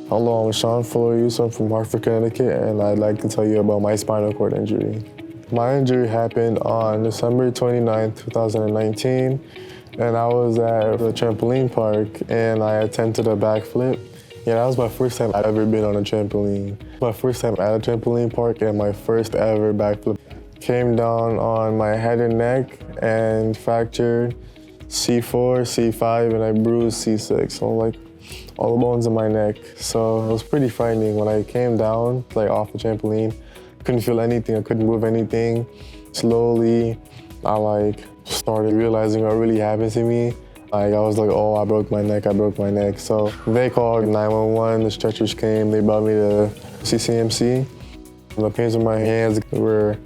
Hello, I'm Shawn Florius. I'm from Hartford, Connecticut, and I'd like to tell you about my spinal cord injury. My injury happened on December 29th, 2019, and I was at the trampoline park, and I attempted a backflip. Yeah, that was my first time I'd ever been on a trampoline. My first time at a trampoline park, and my first ever backflip. Came down on my head and neck and fractured C4, C5, and I bruised C6. So like all the bones in my neck. So it was pretty frightening when I came down, like off the trampoline. Couldn't feel anything, I couldn't move anything. Slowly, I started realizing what really happened to me. I was like, oh, I broke my neck. So they called 911, the stretchers came, they brought me to CCMC. The pains in my hands were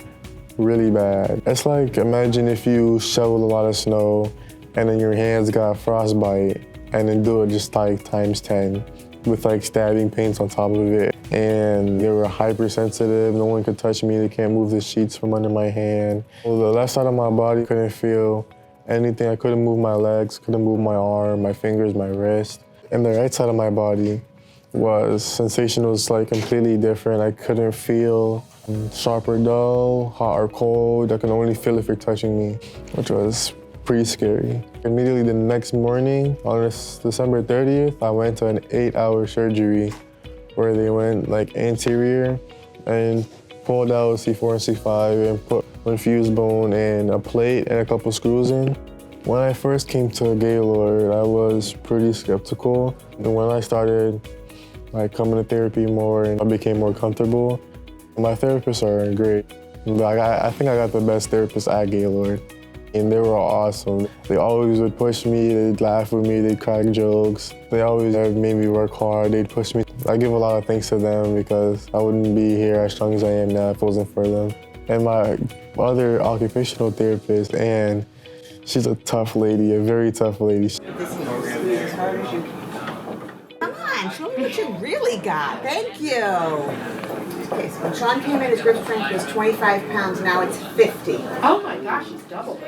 really bad. It's like, imagine if you shoveled a lot of snow and then your hands got frostbite, and then do it just like times 10 with like stabbing pains on top of it. And they were hypersensitive, no one could touch me, they can't move the sheets from under my hand. Well, the left side of my body couldn't feel anything. I couldn't move my legs, couldn't move my arm, my fingers, my wrist. And the right side of my body was sensation was like completely different. I couldn't feel sharp or dull, hot or cold. I can only feel if you're touching me, which was pretty scary. Immediately the next morning, on December 30th, I went to an 8-hour surgery where they went like anterior and pulled out C4 and C5 and put one fused bone and a plate and a couple screws in. When I first came to Gaylord, I was pretty skeptical. And when I started coming to therapy more and I became more comfortable, my therapists are great. I think I got the best therapist at Gaylord. And they were awesome. They always would push me, they'd laugh with me, they'd crack jokes. They always made me work hard, they'd push me. I give a lot of thanks to them because I wouldn't be here as strong as I am now if it wasn't for them. And my other occupational therapist, Anne, she's a tough lady, a very tough lady. Come on, show me what you really got. Thank you. Okay, so when Shawn came in, his grip strength was 25 pounds, now it's 50. Oh my gosh, it's doubled.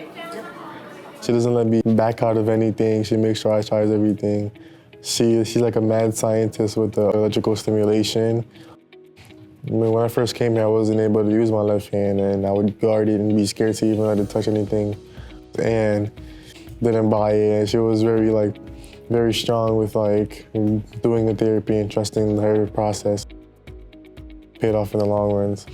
She doesn't let me back out of anything. She makes sure I try everything. She's like a mad scientist with the electrical stimulation. When I first came here, I wasn't able to use my left hand, and I would guard it and be scared to even let it touch anything. And didn't buy it, and she was very strong with doing the therapy and trusting her process. Paid off in the long runs.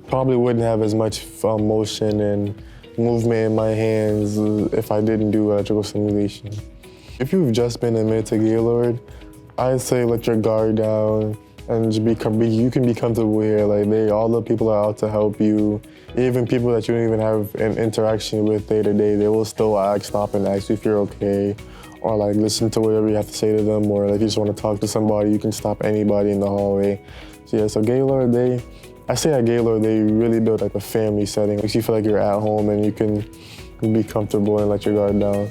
Probably wouldn't have as much motion and movement in my hands if I didn't do electrical stimulation. If you've just been admitted to Gaylord, I'd say let your guard down and just you can be comfortable here. All the people are out to help you. Even people that you don't even have an interaction with day to day, they will still stop and ask you if you're okay, or listen to whatever you have to say to them, or if you just want to talk to somebody, you can stop anybody in the hallway. So yeah, so Gaylord, I say at Gaylord, they really build a family setting. Makes you feel like you're at home and you can be comfortable and let your guard down.